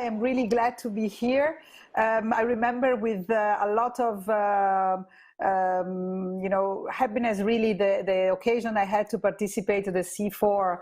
am really glad to be here. I remember with a lot of happiness, really, the occasion I had to participate to the C4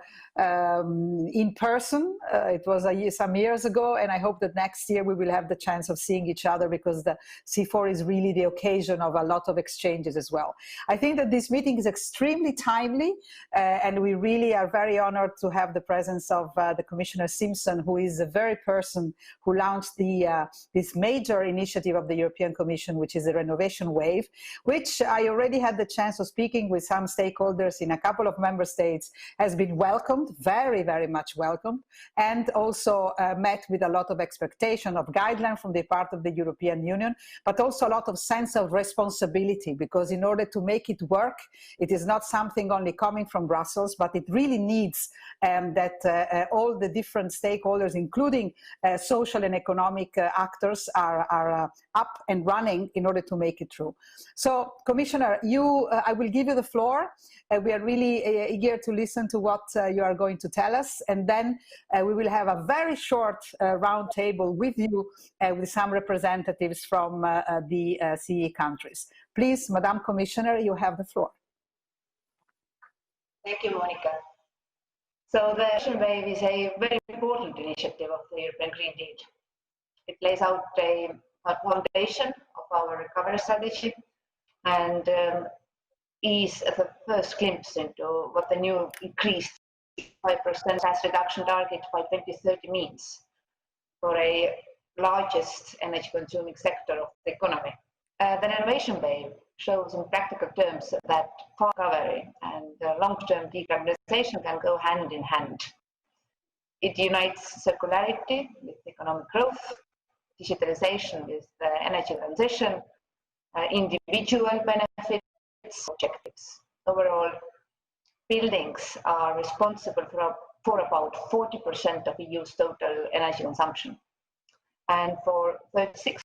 in person. It was some years ago, and I hope that next year we will have the chance of seeing each other, because the C4 is really the occasion of a lot of exchanges as well. I think that this meeting is extremely timely, and we really are very honored to have the presence of the Commissioner Simpson, who is the very person who launched this major initiative of the European Commission, which is the renovation wave, which I already had the chance of speaking with some stakeholders in a couple of member states, has been welcomed, very, very much welcomed, and also met with a lot of expectation of guidelines from the part of the European Union, but also a lot of sense of responsibility, because in order to make it work, it is not something only coming from Brussels, but it really needs that all the different stakeholders, including social and economic actors, are up and running in order to make it true. So, Commissioner, I will give you the floor. We are really eager to listen to what you are going to tell us, and then we will have a very short round table with you, with some representatives from the CE countries. Please, Madam Commissioner, you have the floor. Thank you, Monica. So the Renovation Wave is a very important initiative of the European Green Deal. It lays out a foundation of our recovery strategy, and is the first glimpse into what the new increased 5% gas reduction target by 2030 means for a largest energy consuming sector of the economy. The renovation wave shows in practical terms that recovery and long-term decarbonization can go hand in hand. It unites circularity with economic growth, digitalization with energy transition, individual benefits, objectives. Overall, buildings are responsible for about 40% of EU's total energy consumption, and for 36%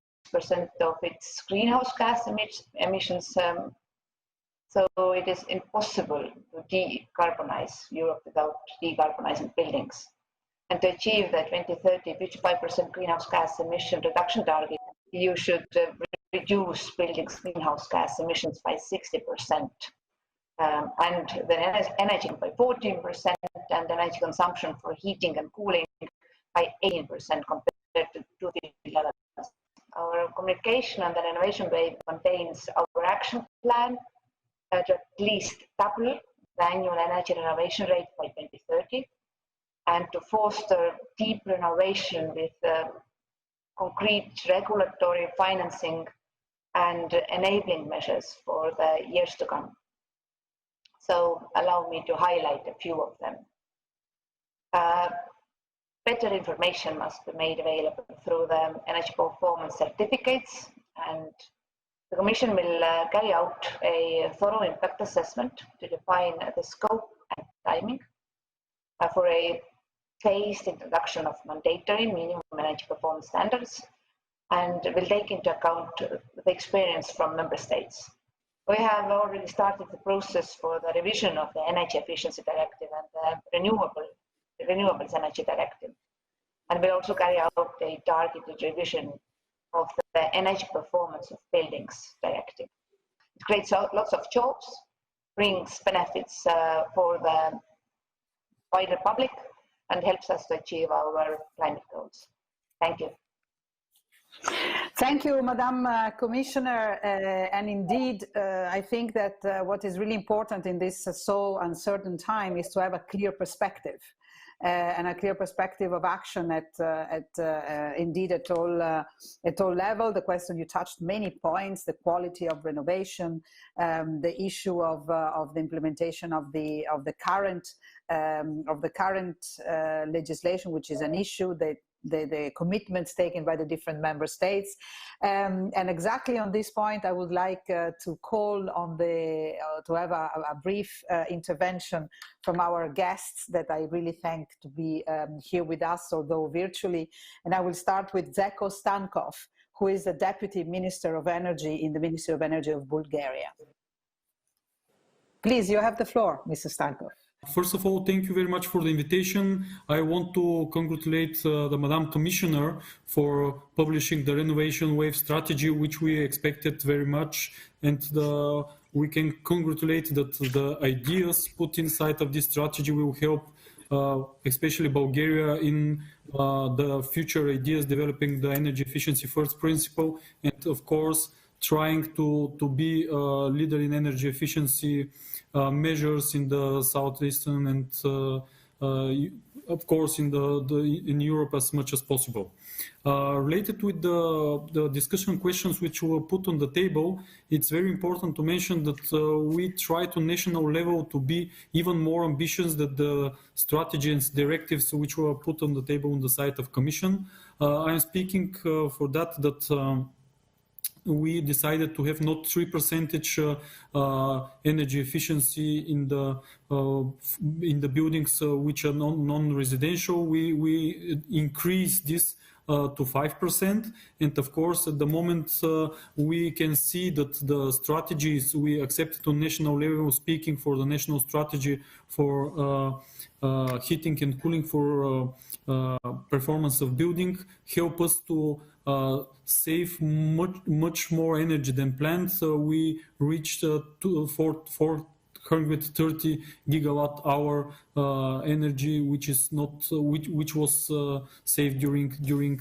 of its greenhouse gas emissions. So it is impossible to decarbonize Europe without decarbonizing buildings. And to achieve the 2030 55% greenhouse gas emission reduction target, you should reduce buildings' greenhouse gas emissions by 60%, and the energy by 14%, and energy consumption for heating and cooling by 18% compared to 2011. Our communication on the renovation wave contains our action plan to at least double the annual energy renovation rate by 2030, and to foster deep renovation with concrete regulatory financing and enabling measures for the years to come. So allow me to highlight a few of them. Better information must be made available through the energy performance certificates, and the Commission will carry out a thorough impact assessment to define the scope and timing for a phased introduction of mandatory minimum energy performance standards, and will take into account the experience from member states. We have already started the process for the revision of the Energy Efficiency Directive and the Renewables Energy Directive, and we'll also carry out a targeted revision of the Energy Performance of Buildings Directive. It creates lots of jobs, brings benefits for the wider public, and helps us to achieve our climate goals. Thank you. Thank you, Madam Commissioner. And indeed, I think that what is really important in this so uncertain time is to have a clear perspective. And a clear perspective of action indeed at all level. The question, you touched many points: the quality of renovation, the issue of the implementation of the current legislation, which is an issue that the commitments taken by the different member states, and exactly on this point, I would like to call on to have a brief intervention from our guests that I really thank to be here with us, although virtually. And I will start with Zhecho Stankov, who is the Deputy Minister of Energy in the Ministry of Energy of Bulgaria. Please, you have the floor, Mr. Stankov. First of all, thank you very much for the invitation. I want to congratulate the Madam Commissioner for publishing the Renovation Wave strategy, which we expected very much. And we can congratulate that the ideas put inside of this strategy will help especially Bulgaria in the future ideas developing the energy efficiency first principle, and of course trying to be a leader in energy efficiency measures in the southeastern and of course in Europe as much as possible. Related with the discussion questions which were put on the table, it's very important to mention that we try to national level to be even more ambitious than the strategy and directives which were put on the table on the side of Commission. I am speaking for that we decided to have not 3% energy efficiency in the buildings which are non-residential. We increased this to 5%, and of course at the moment we can see that the strategies we accepted on national level, speaking for the national strategy for heating and cooling for performance of building, help us to save much more energy than planned. So we reached 430 gigawatt hour energy, which is not which was saved during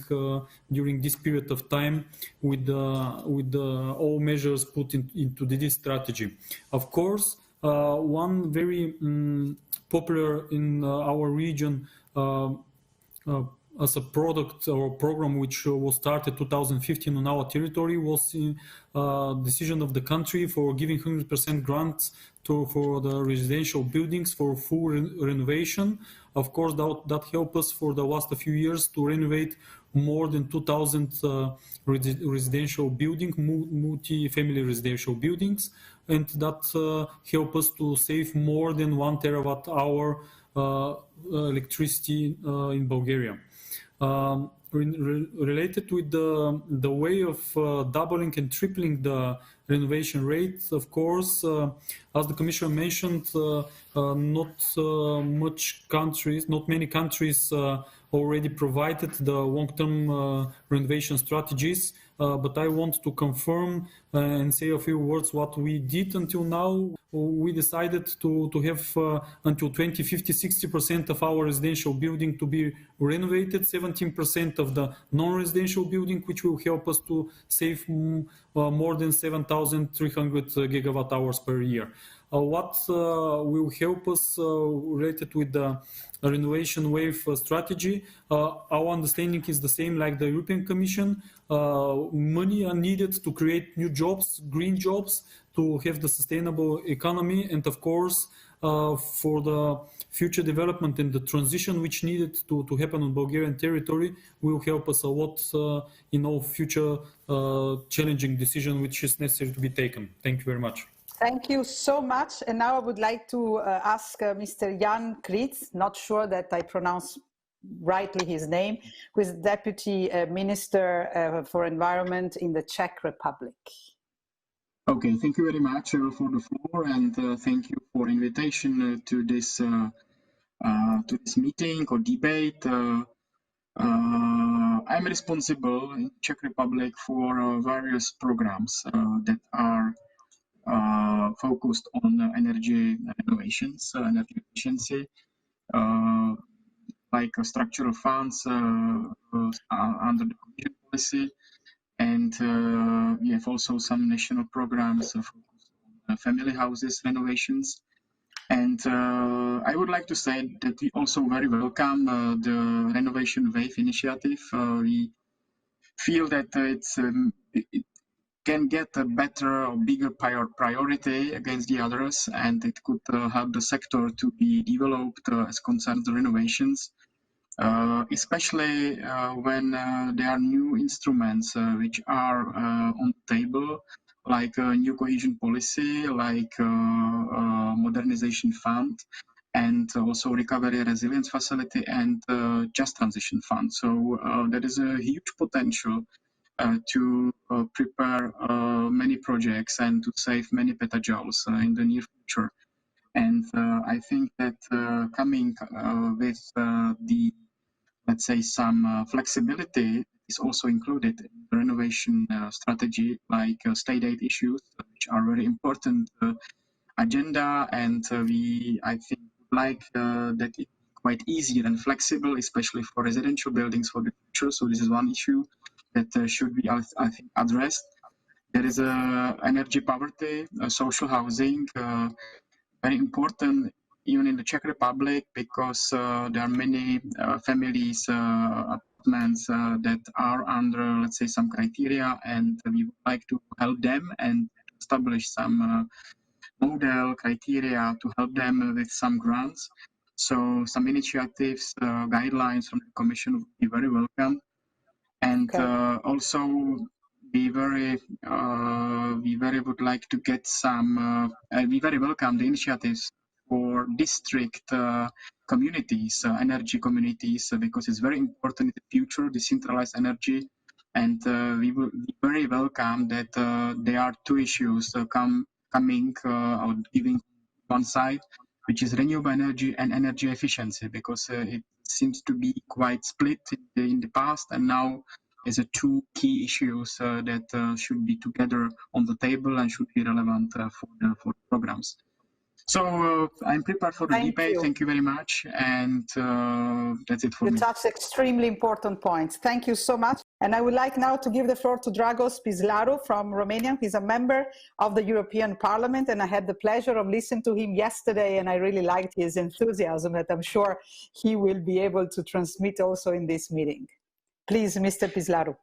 this period of time with all measures put into this strategy. Of course, one very popular in our region as a product or program which was started 2015 on our territory was the decision of the country for giving 100% grants for the residential buildings for full renovation. Of course, that helped us for the last few years to renovate more than 2,000 residential buildings, multi-family residential buildings, and that helped us to save more than 1 terawatt hour electricity in Bulgaria. Related with the way of doubling and tripling the renovation rate, of course, as the Commissioner mentioned, not many countries already provided the long-term renovation strategies, but I want to confirm and say a few words what we did until now. We decided to have until 2050 60% of our residential building to be renovated, 17% of the non-residential building, which will help us to save more than 7,300 gigawatt hours per year. What will help us related with the renovation wave strategy? Our understanding is the same like the European Commission. Money are needed to create new jobs, green jobs, to have the sustainable economy, and of course for the future development and the transition which needed to happen on Bulgarian territory will help us a lot in all future challenging decision which is necessary to be taken. Thank you very much. Thank you so much. And now I would like to ask Mr. Jan Kritz, not sure that I pronounce rightly his name, who is Deputy Minister for Environment in the Czech Republic. Okay, thank you very much for the floor, and thank you for invitation to this meeting or debate. I'm responsible in Czech Republic for various programs that are focused on energy renovations, energy efficiency, like structural funds under the Commission policy. And we have also some national programs focused on family houses renovations. And I would like to say that we also very welcome the Renovation Wave initiative. We feel that it can get a better or bigger priority against the others, and it could help the sector to be developed as concerns the renovations. Especially when there are new instruments which are on the table, like a new cohesion policy, like modernization fund, and also recovery resilience facility and just transition fund. So there is a huge potential to prepare many projects and to save many petajoules in the near future. And I think that coming with the, let's say, some flexibility is also included in the renovation strategy, like state aid issues, which are very important agenda, and I think, like that it's quite easy and flexible, especially for residential buildings for the future. So this is one issue that should be, I think, addressed. There is energy poverty, social housing, very important even in the Czech Republic, because there are many families, apartments that are under, let's say, some criteria, and we would like to help them and establish some model criteria to help them with some grants. So some initiatives, guidelines from the Commission would be very welcome. And also we very would like to get some, we very welcome the initiatives for district communities, energy communities, because it's very important in the future, decentralized energy. And we will be very welcome that there are two issues coming or giving one side, which is renewable energy and energy efficiency, because it seems to be quite split in the past, and now is a two key issues that should be together on the table and should be relevant for the programs. So I'm prepared for the debate. Thank you very much, and that's it for me. You touched extremely important points. Thank you so much. And I would like now to give the floor to Dragos Pislaru from Romania. He's a member of the European Parliament, and I had the pleasure of listening to him yesterday, and I really liked his enthusiasm that I'm sure he will be able to transmit also in this meeting. Please, Mr. Pislaru.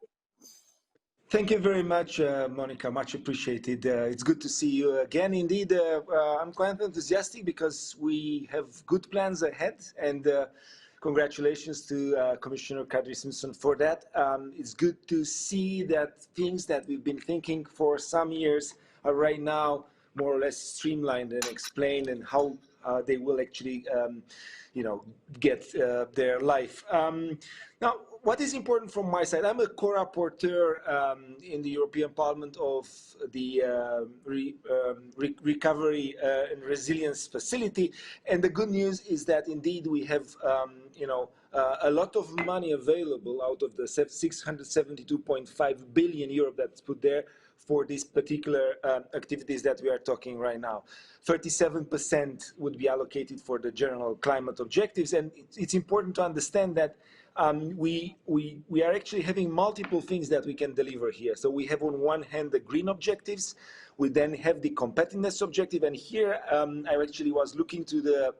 Thank you very much, Monica. Much appreciated. It's good to see you again. Indeed, I'm quite enthusiastic because we have good plans ahead, and congratulations to Commissioner Kadri Simson for that. It's good to see that things that we've been thinking for some years are right now more or less streamlined and explained, and how they will actually, get their life. Now, what is important from my side, I'm a co-rapporteur in the European Parliament of the Recovery and Resilience Facility, and the good news is that indeed we have, a lot of money available out of the 672.5 billion euro that's put there for these particular activities that we are talking right now. 37% would be allocated for the general climate objectives, and it's important to understand that we are actually having multiple things that we can deliver here. So we have on one hand the green objectives, we then have the competitiveness objective, and here I actually was looking to the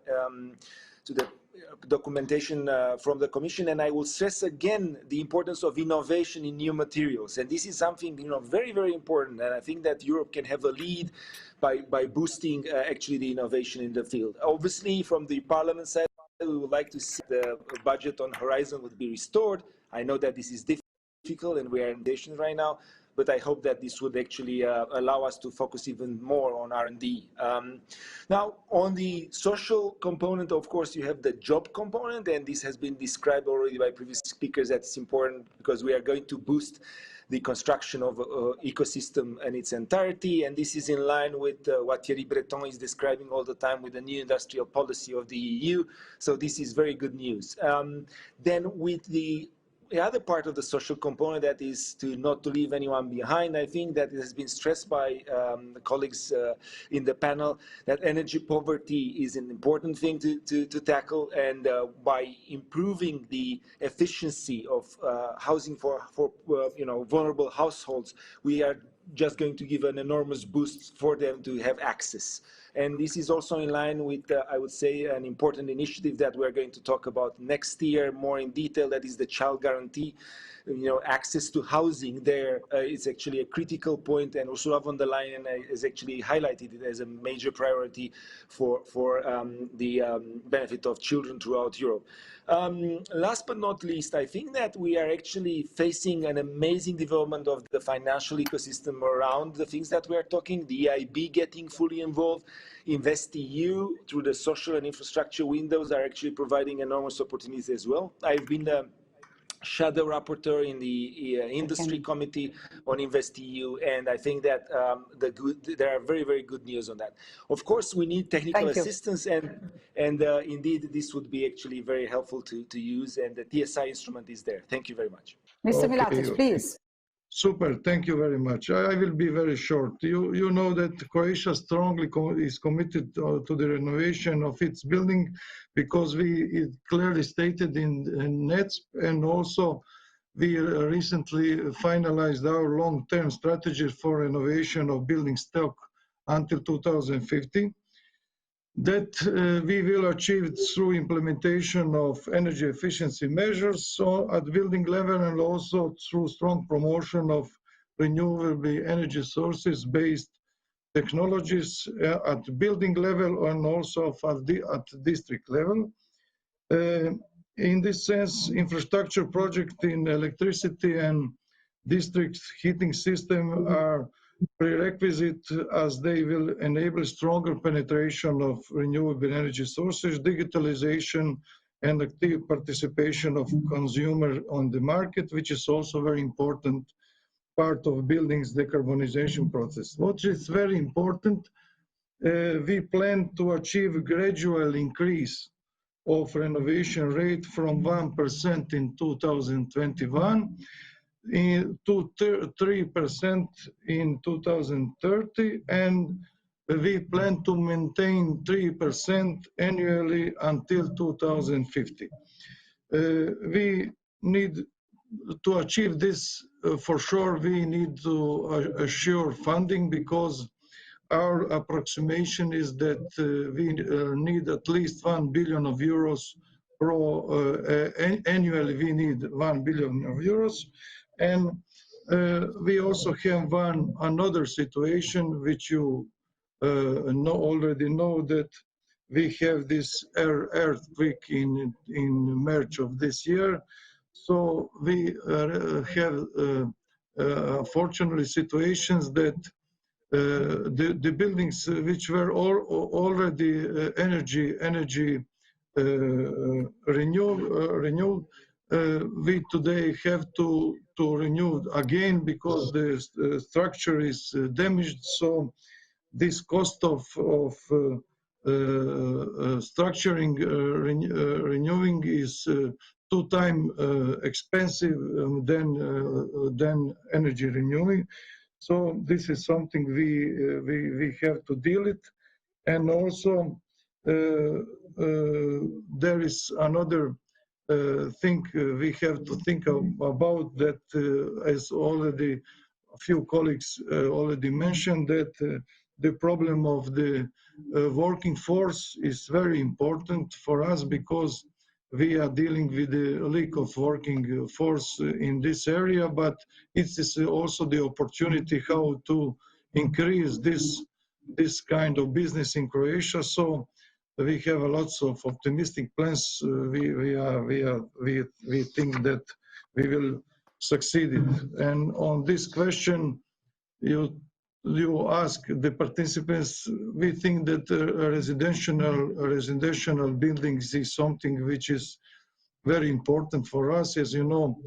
documentation from the Commission, and I will stress again the importance of innovation in new materials. And this is something very, very important, and I think that Europe can have a lead by boosting actually the innovation in the field. Obviously, from the Parliament side, we would like to see the budget on Horizon would be restored. I know that this is difficult and we are in negotiation right now, but I hope that this would actually allow us to focus even more on R&D. Now, on the social component, of course, you have the job component, and this has been described already by previous speakers. That's important because we are going to boost the construction of ecosystem in its entirety, and this is in line with what Thierry Breton is describing all the time with the new industrial policy of the EU. So this is very good news. Then with the other part of the social component, that is not to leave anyone behind, I think that it has been stressed by the colleagues in the panel, that energy poverty is an important thing to tackle, and by improving the efficiency of housing for vulnerable households, we are just going to give an enormous boost for them to have access. And this is also in line with, I would say, an important initiative that we're going to talk about next year more in detail, that is the child guarantee. Access to housing there is actually a critical point, and Ursula von der Leyen has actually highlighted it as a major priority for the benefit of children throughout Europe. Last but not least, I think that we are actually facing an amazing development of the financial ecosystem around the things that we are talking, the EIB getting fully involved, InvestEU through the social and infrastructure windows are actually providing enormous opportunities as well. I've been shadow rapporteur in the industry committee on InvestEU, and I think that there are very, very good news on that. Of course, we need technical assistance, and indeed, this would be actually very helpful to use, and the TSI instrument is there. Thank you very much. Mr. Milatić, please. Super, thank you very much. I will be very short. You know that Croatia strongly is committed to the renovation of its building, because it clearly stated in NETS, and also we recently finalized our long-term strategy for renovation of building stock until 2050. That we will achieve through implementation of energy efficiency measures at building level, and also through strong promotion of renewable energy sources based technologies at building level, and also at district level. In this sense, infrastructure projects in electricity and district heating system are prerequisite, as they will enable stronger penetration of renewable energy sources, digitalization, and active participation of consumer on the market, which is also very important part of buildings decarbonization process. What is very important, we plan to achieve gradual increase of renovation rate from 1% in 2021 to 3% in 2030, and we plan to maintain 3% annually until 2050. We need to achieve this, for sure, we need to assure funding, because our approximation is that we need at least 1 billion of euros annually. We need 1 billion of euros. And we also have another situation, which you already know, that we have this earthquake in March of this year. So we have fortunately situations that the buildings which were already energy renewed, we today have to renew again, because the structure is damaged. So this cost of structuring renewing is 2 times expensive than energy renewing. So this is something we have to deal with. And also there is another thing we have to think about, that as already a few colleagues already mentioned, that the problem of the working force is very important for us, because we are dealing with the lack of working force in this area, but it is also the opportunity how to increase this kind of business in Croatia. So we have lots of optimistic plans. We think that we will succeed it. And on this question, you ask the participants, we think that residential buildings is something which is very important for us. As you know,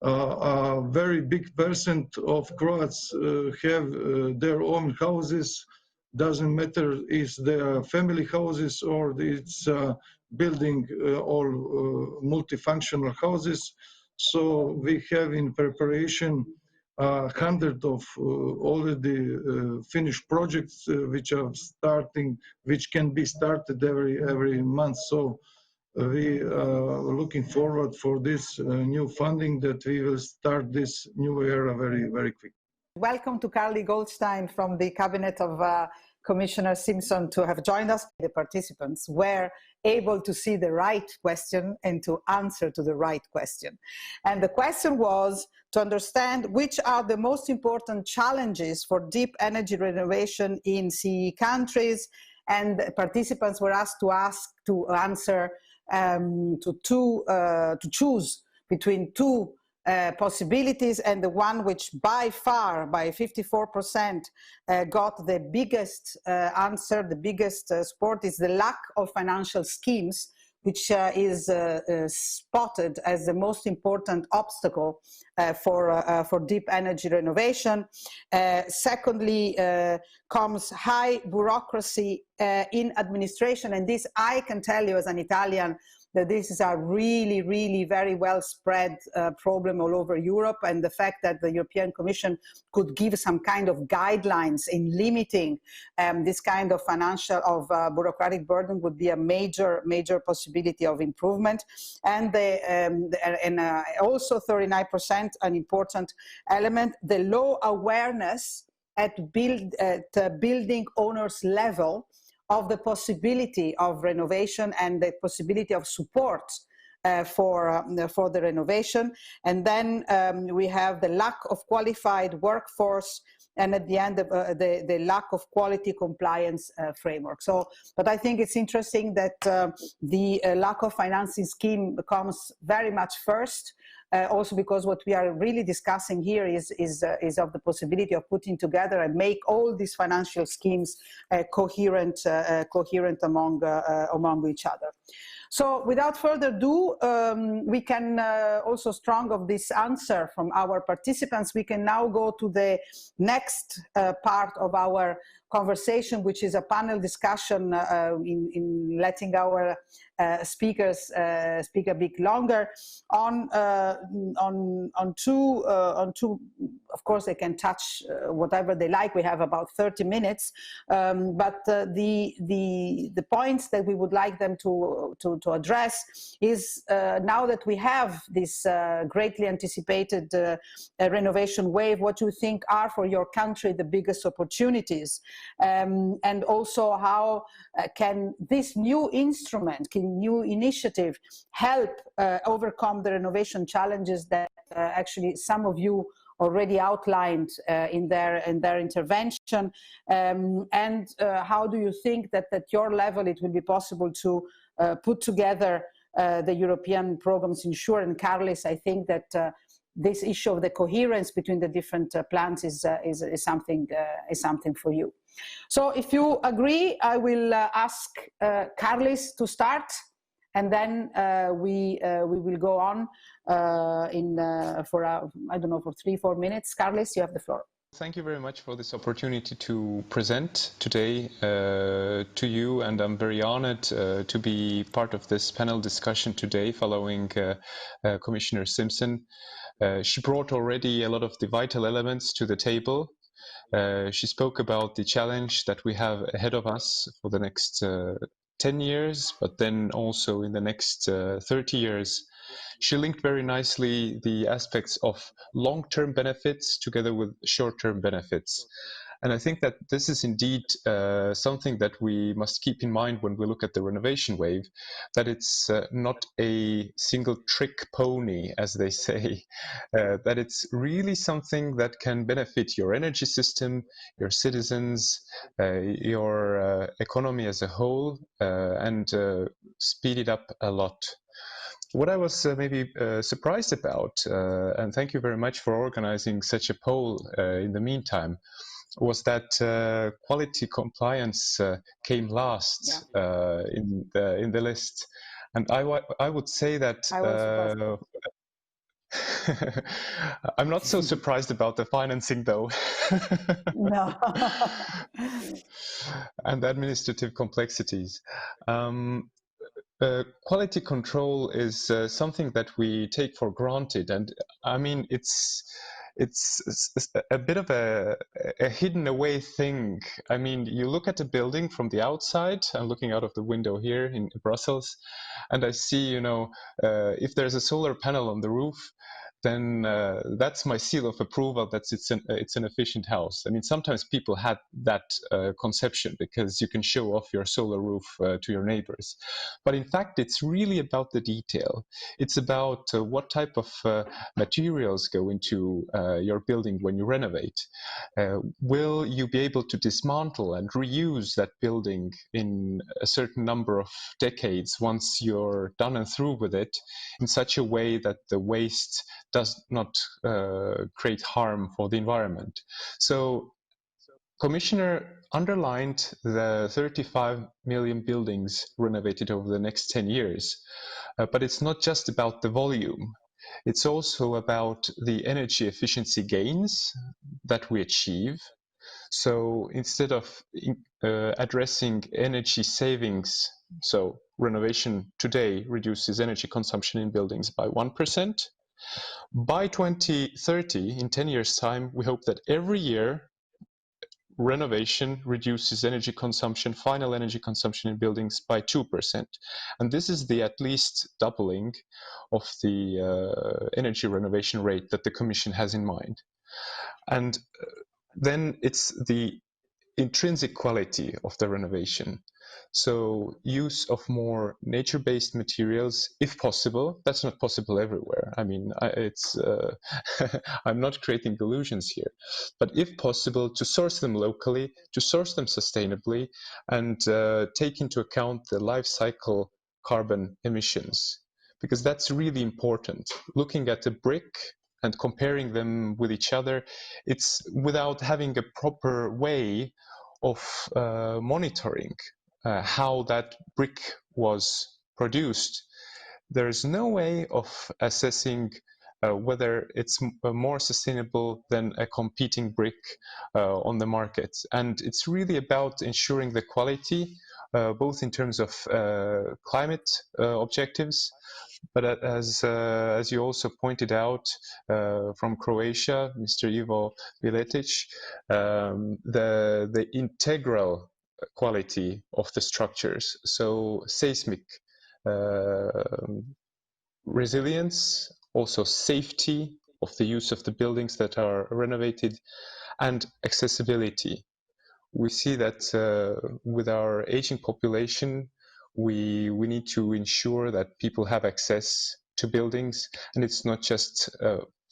a very big percent of Croats have their own houses. Doesn't matter if they are family houses or it's building all multifunctional houses. So we have in preparation 100 of already finished projects which are starting, which can be started every month. So we are looking forward for this new funding, that we will start this new era very, very quick. Welcome to Karlis Goldstein from the cabinet of Commissioner Simson to have joined us. The participants were able to see the right question and to answer to the right question. And the question was to understand which are the most important challenges for deep energy renovation in CE countries. And participants were asked to answer to choose between 2 possibilities, and the one which by far, by 54%, got the biggest answer, the biggest support, is the lack of financial schemes which is spotted as the most important obstacle for deep energy renovation. Secondly, comes high bureaucracy in administration, and this I can tell you as an Italian that this is a really, really very well spread problem all over Europe, and the fact that the European Commission could give some kind of guidelines in limiting this kind of bureaucratic burden would be a major possibility of improvement. And also 39%, an important element, the low awareness at building owners level of the possibility of renovation and the possibility of support for the renovation. And then we have the lack of qualified workforce, and at the end the lack of quality compliance framework. So, but I think it's interesting that the lack of financing scheme comes very much first. Also because what we are really discussing here is of the possibility of putting together and make all these financial schemes coherent among each other. So without further ado, we can also strong of this answer from our participants, we can now go to the next part of our conversation, which is a panel discussion in letting our speakers speak a bit longer on two. Of course, they can touch whatever they like. We have about 30 minutes, but the points that we would like them to address is now that we have this greatly anticipated renovation wave, what you think are for your country the biggest opportunities, and also how can this new instrument, new initiative help overcome the renovation challenges that actually some of you already outlined in their intervention, and how do you think that at your level it will be possible to put together the European programs in SURE? And Karlis, I think that this issue of the coherence between the different plans is something for you. So if you agree, I will ask Karlis to start, and then we will go on for I don't know, for 3-4 minutes. Karlis, you have the floor. Thank you very much for this opportunity to present today to you, and I'm very honored to be part of this panel discussion today following Commissioner Simpson. She brought already a lot of the vital elements to the table. She spoke about the challenge that we have ahead of us for the next 10 years, but then also in the next 30 years. She linked very nicely the aspects of long-term benefits together with short-term benefits. And I think that this is indeed something that we must keep in mind when we look at the renovation wave, that it's not a single trick pony, as they say, that it's really something that can benefit your energy system, your citizens, your economy as a whole, and speed it up a lot. What I was maybe surprised about, and thank you very much for organizing such a poll in the meantime, was that quality compliance came last in the list, and I would say that I'm not so surprised about the financing though. No. And the administrative complexities. Quality control is something that we take for granted, and I mean it's a bit of a hidden away thing. I mean, you look at a building from the outside. I'm looking out of the window here in Brussels, and I see, you know, if there's a solar panel on the roof, then that's my seal of approval that it's an efficient house. I mean, sometimes people had that conception because you can show off your solar roof to your neighbors. But in fact, it's really about the detail. It's about what type of materials go into your building when you renovate. Will you be able to dismantle and reuse that building in a certain number of decades once you're done and through with it, in such a way that the waste does not create harm for the environment? So Commissioner underlined the 35 million buildings renovated over the next 10 years. But it's not just about the volume. It's also about the energy efficiency gains that we achieve. So instead of addressing energy savings, so renovation today reduces energy consumption in buildings by 1%. By 2030, in 10 years' time, we hope that every year renovation reduces energy consumption, final energy consumption in buildings by 2%. And this is the at least doubling of the energy renovation rate that the Commission has in mind. And then it's the intrinsic quality of the renovation. So use of more nature-based materials, if possible. That's not possible everywhere. I mean, I'm not creating illusions here. But if possible, to source them locally, to source them sustainably, and take into account the life cycle carbon emissions. Because that's really important. Looking at a brick and comparing them with each other, it's without having a proper way of monitoring how that brick was produced. There is no way of assessing whether it's more sustainable than a competing brick on the market. And it's really about ensuring the quality, both in terms of climate objectives, but as you also pointed out from Croatia, Mr. Ivo Milatić, the integral quality of the structures, so seismic resilience, also safety of the use of the buildings that are renovated, and accessibility. We see that with our aging population, we need to ensure that people have access to buildings, and it's not just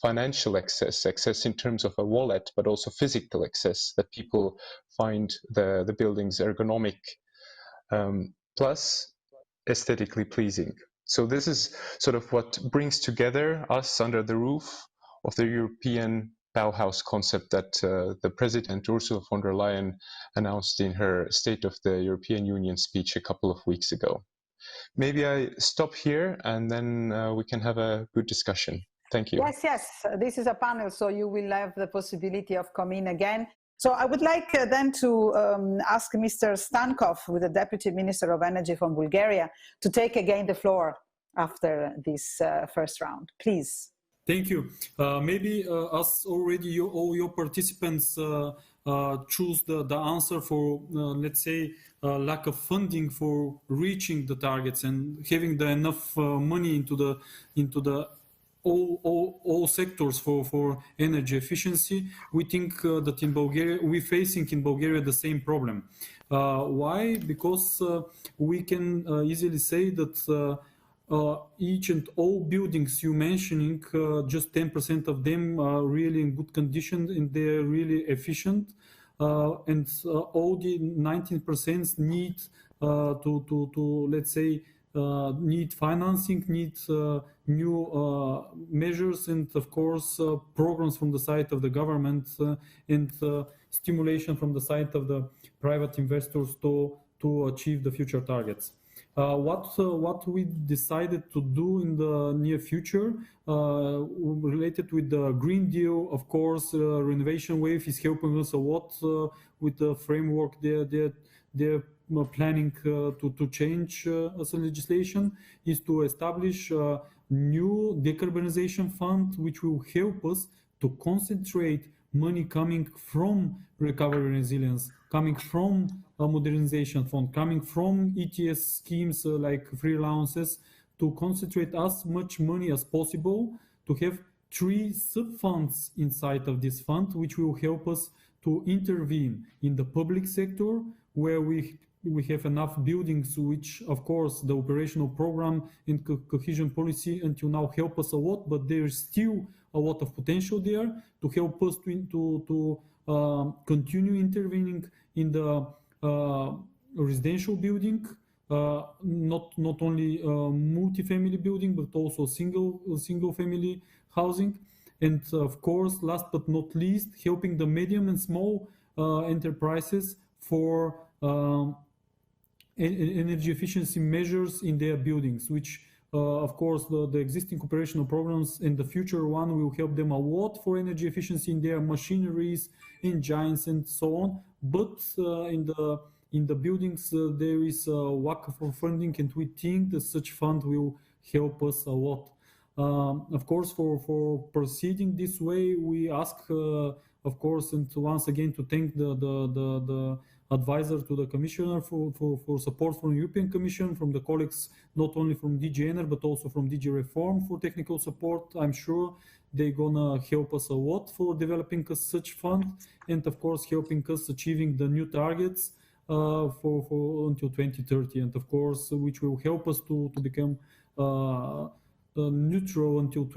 financial access in terms of a wallet, but also physical access, that people find the buildings ergonomic, plus aesthetically pleasing. So this is sort of what brings together us under the roof of the European Bauhaus concept that the President Ursula von der Leyen announced in her State of the European Union speech a couple of weeks ago. Maybe I stop here and then we can have a good discussion. Thank you. Yes. This is a panel, so you will have the possibility of coming again. So I would like then to ask Mr. Stankov, the Deputy Minister of Energy from Bulgaria, to take again the floor after this first round. Please. Thank you. Maybe as already all your participants choose the answer for, let's say, lack of funding for reaching the targets and having enough money into the all sectors for energy efficiency, we think that in Bulgaria, we're facing in Bulgaria the same problem. Why? Because we can easily say that each and all buildings you mentioning, just 10% of them are really in good condition and they're really efficient, and all the 19% need to let's say need financing, need new measures, and of course programs from the side of the government and stimulation from the side of the private investors to achieve the future targets. What we decided to do in the near future, related with the Green Deal, of course, renovation wave is helping us a lot with the framework they're planning to change as a legislation, is to establish a new decarbonization fund, which will help us to concentrate money coming from recovery and resilience, coming from a modernization fund, coming from ETS schemes like free allowances, to concentrate as much money as possible, to have 3 sub-funds inside of this fund, which will help us to intervene in the public sector, where we have enough buildings, which of course the operational program and cohesion policy until now help us a lot, but there's still a lot of potential there to help us to continue intervening in the residential building, not only multi-family building, but also single family housing. And of course, last but not least, helping the medium and small enterprises for energy efficiency measures in their buildings, which of course the existing operational programs and the future one will help them a lot for energy efficiency in their machineries, engines and so on. But in the buildings there is a lack of funding, and we think that such fund will help us a lot. Of course, for proceeding this way, we ask, of course, and once again to thank the advisor to the commissioner for support from the European Commission, from the colleagues not only from DG Ener but also from DG Reform for technical support. I'm sure they're gonna help us a lot for developing such fund, and of course helping us achieving the new targets for until 2030, and of course which will help us to become neutral until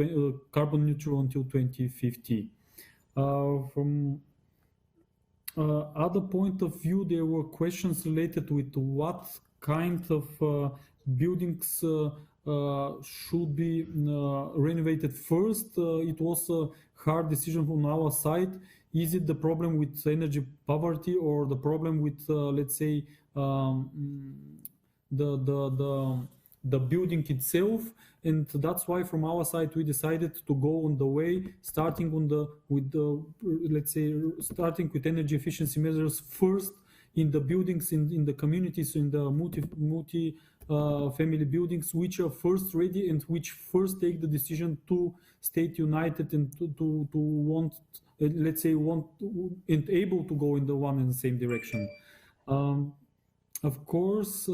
carbon neutral until 2050. From other point of view, there were questions related with what kind of buildings should be renovated first. It was a hard decision from our side. Is it the problem with energy poverty or the problem with, let's say, the building itself? And that's why from our side we decided to go on the way, starting with energy efficiency measures first in the buildings, in the communities, in the multi family buildings, which are first ready and which first take the decision to stay united and to want, let's say, and able to go in the one and the same direction. Of course,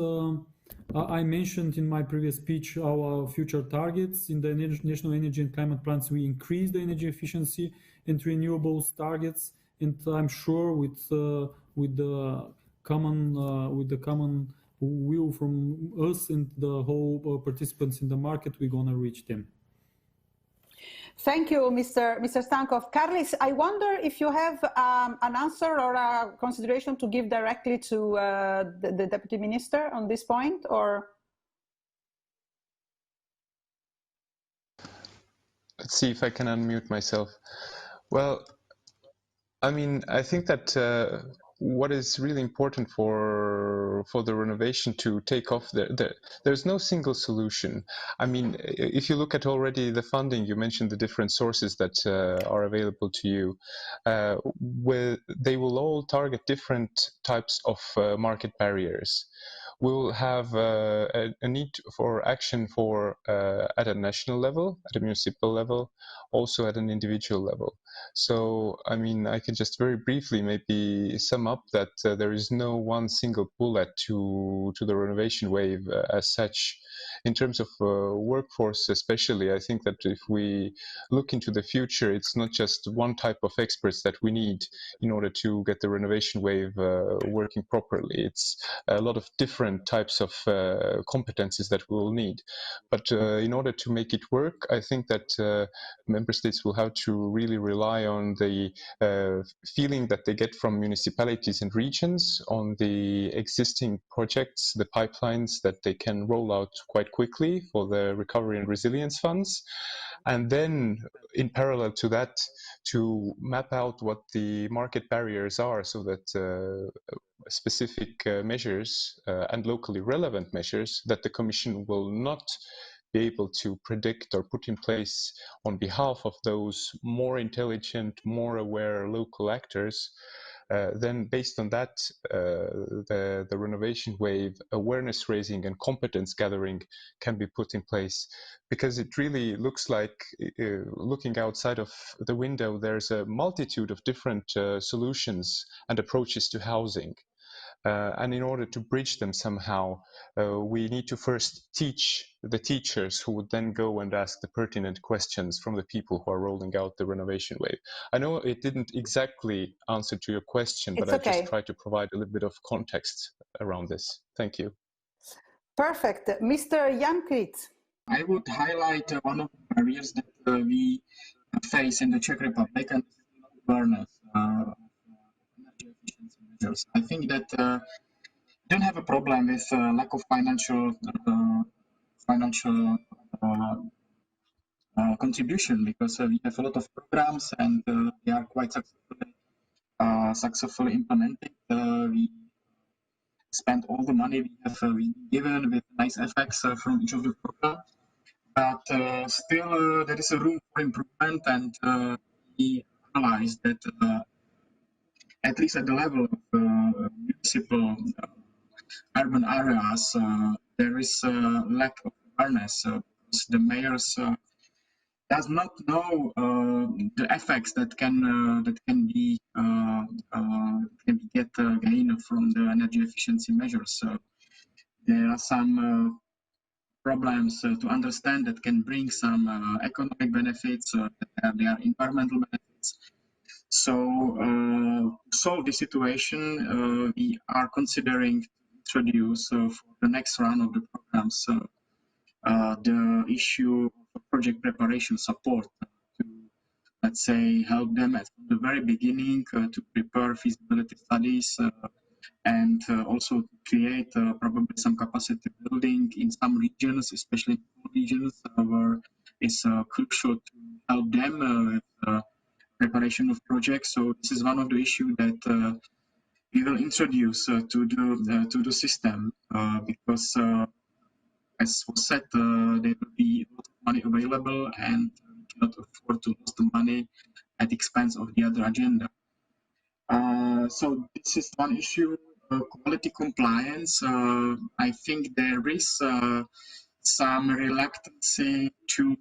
I mentioned in my previous speech our future targets. In the national energy and climate plans, we increase the energy efficiency and renewables targets, and I'm sure with the common will from us and the whole participants in the market, we're gonna reach them. Thank you, Mr. Stankov. Karlis, I wonder if you have an answer or a consideration to give directly to the Deputy Minister on this point, or? Let's see if I can unmute myself. Well, I mean, I think that what is really important for the renovation to take off, there's no single solution. I mean, if you look at already the funding, you mentioned the different sources that are available to you, they will all target different types of market barriers. We'll have a need for action at a national level, at a municipal level, also at an individual level. So, I mean, I can just very briefly maybe sum up that there is no one single bullet to the renovation wave as such. In terms of workforce especially, I think that if we look into the future, it's not just one type of experts that we need in order to get the renovation wave working properly. It's a lot of different types of competencies that we will need. But in order to make it work, I think that member states will have to really rely on the feeling that they get from municipalities and regions on the existing projects, the pipelines that they can roll out quite quickly for the recovery and resilience funds. And then in parallel to that, to map out what the market barriers are so that specific measures and locally relevant measures that the Commission will not be able to predict or put in place on behalf of those more intelligent, more aware local actors, then based on that, the renovation wave awareness raising and competence gathering can be put in place. Because it really looks like, looking outside of the window, there's a multitude of different solutions and approaches to housing. And in order to bridge them somehow, we need to first teach the teachers, who would then go and ask the pertinent questions from the people who are rolling out the renovation wave. I know it didn't exactly answer to your question, but I just tried to provide a little bit of context around this. Thank you. Perfect. Mr. Jankrit. I would highlight one of the barriers that we face in the Czech Republic, and awareness. I think that we don't have a problem with lack of financial contribution, because we have a lot of programs and they are quite successfully successfully implemented. We spent all the money we have been given with nice effects from each of the programs. But still, there is a room for improvement, and we analyzed that at least at the level of municipal urban areas, there is a lack of awareness because the mayors does not know the effects that can be get gain from the energy efficiency measures. There are some problems to understand that can bring some economic benefits. There are environmental benefits. So to solve this situation, we are considering to introduce for the next round of the programs the issue of project preparation support to, let's say, help them at the very beginning to prepare feasibility studies and also to create probably some capacity building in some regions, especially regions where it's crucial to help them with preparation of projects. So this is one of the issues that we will introduce to the system because, as was said, there will be a lot of money available, and we cannot afford to lose the money at the expense of the other agenda. So this is one issue. Quality compliance. I think there is some reluctance to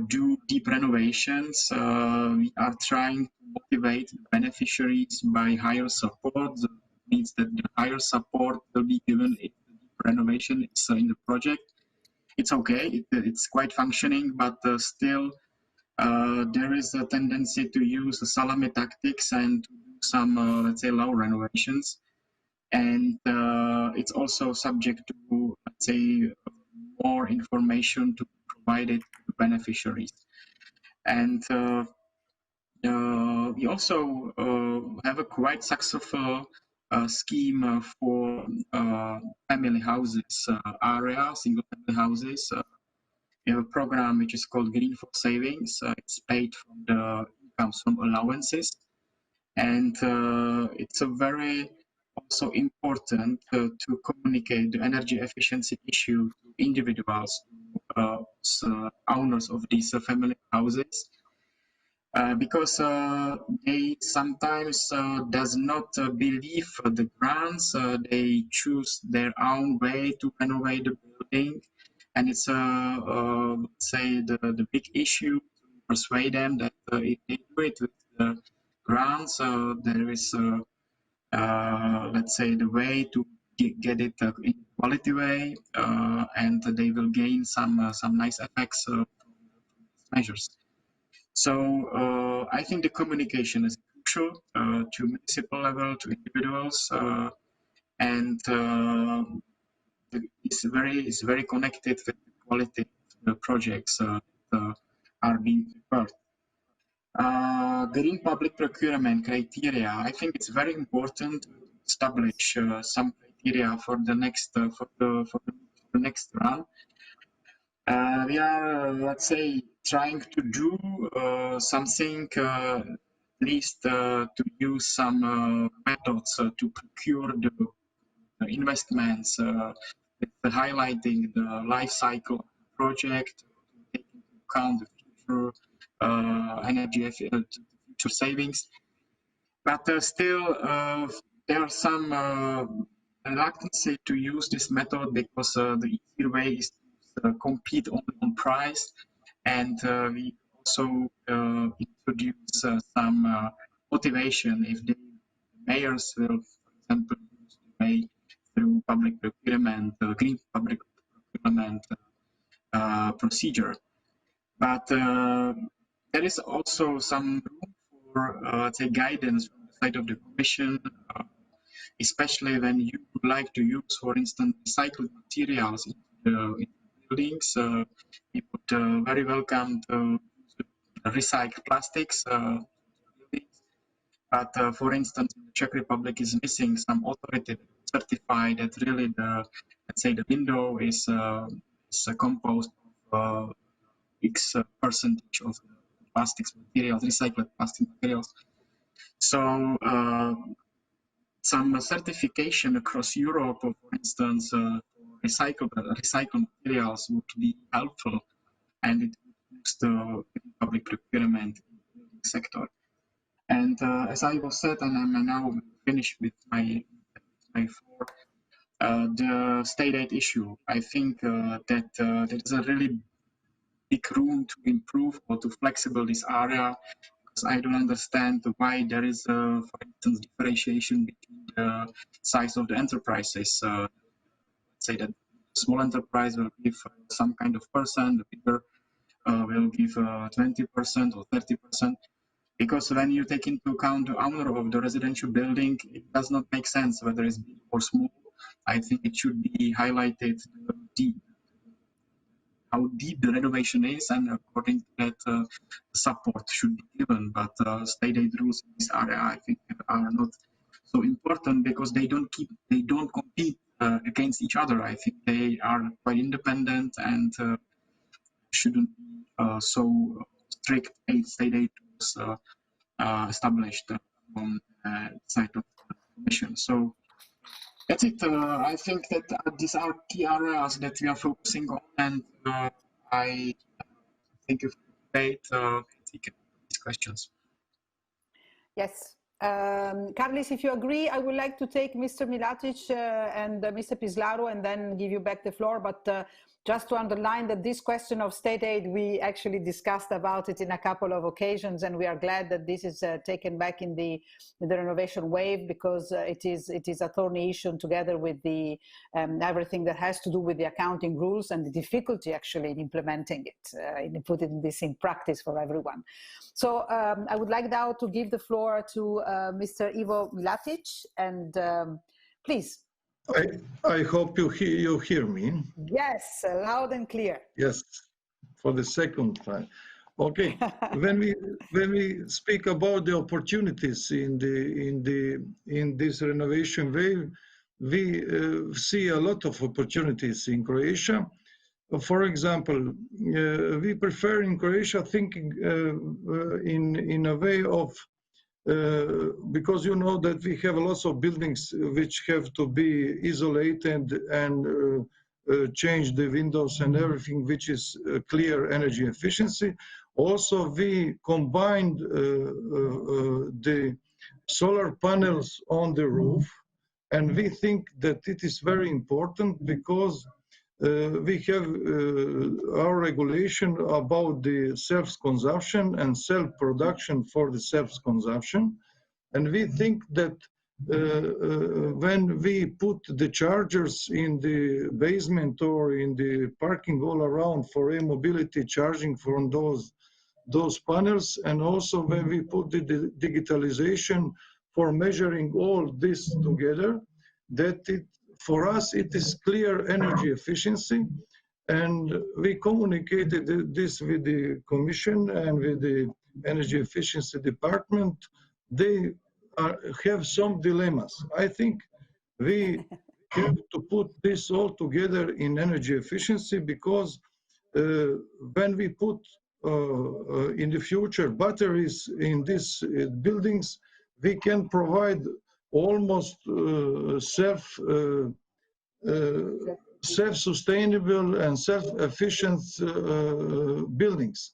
do deep renovations. We are trying to motivate the beneficiaries by higher support. That means that the higher support will be given if the deep renovation is in the project. It's okay, it's quite functioning, but still there is a tendency to use the salami tactics and to do some, let's say, low renovations. And it's also subject to, let's say, more information to be provided to the beneficiaries. And we also have a quite successful scheme for family houses area, single family houses. We have a program which is called Green for Savings. It's paid from the incomes from allowances. And it's a very also important to communicate the energy efficiency issue to individuals, owners of these family houses, because they sometimes does not believe the grants. They choose their own way to renovate the building, and it's say the big issue to persuade them that if they do it with the grants, there is let's say the way to get it in quality way, and they will gain some nice effects from these measures. So I think the communication is crucial to municipal level, to individuals, and it's very connected with the quality of the projects that are being prepared. Green public procurement criteria. I think it's very important to establish some criteria for the next next round. We are, let's say, trying to do something, at least to use some methods to procure the investments, highlighting the life cycle of the project, taking into account the future energy, future savings. But still, there are some reluctance to use this method because the easier way is to compete only on price, and we also introduce some motivation if the mayors will, for example, use the way through public procurement, green public procurement procedure. But there is also some room for, let's say, guidance from the side of the Commission, especially when you would like to use, for instance, recycled materials in the buildings. We would very welcome to recycle plastics buildings. But for instance, the Czech Republic is missing some authority to certify that really the, let's say, the window is composed of X percentage of plastics materials, recycled plastic materials. So some certification across Europe, for instance, for recycled materials would be helpful, and it would boost the public procurement in the building sector. And as I was said, and I'm now finished with my floor, the state aid issue. I think that there is a really big room to improve or to flexible this area, because I don't understand why there is, for instance, differentiation between the size of the enterprises. Let's say that small enterprise will give some kind of percent, the bigger will give 20% or 30%. Because when you take into account the owner of the residential building, it does not make sense whether it's big or small. I think it should be highlighted how deep the renovation is, and according to that, support should be given. But state aid rules in this area, I think, are not so important, because they don't compete against each other. I think they are quite independent and shouldn't be so strict state aid rules established on the side of the Commission. So that's it. I think that these are key areas that we are focusing on, and I thank you for the debate. Take these questions. Yes. Karlis, if you agree, I would like to take Mr. Milatić and Mr. Pislaru and then give you back the floor. But just to underline that this question of state aid, we actually discussed about it in a couple of occasions, and we are glad that this is taken back in the renovation wave, because it is a thorny issue together with the everything that has to do with the accounting rules and the difficulty actually in implementing it, in putting this in practice for everyone. So I would like now to give the floor to Mr. Ivo Milatić, and please. I hope you hear me. Yes, loud and clear. Yes, for the second time. Okay, when we speak about the opportunities in this renovation wave, we see a lot of opportunities in Croatia. For example, we prefer in Croatia thinking in a way of, because you know that we have lots of buildings which have to be isolated and change the windows and everything, which is clear energy efficiency. Also, we combined the solar panels on the roof, and we think that it is very important, because we have our regulation about the self-consumption and self-production for the self-consumption. And we think that when we put the chargers in the basement or in the parking all around for e-mobility, charging from those panels, and also when we put the digitalization for measuring all this together, that for us, it is clear energy efficiency, and we communicated this with the Commission and with the Energy Efficiency Department. They have some dilemmas. I think we have to put this all together in energy efficiency, because when we put in the future batteries in these buildings, we can provide almost self-sustainable and self-efficient buildings.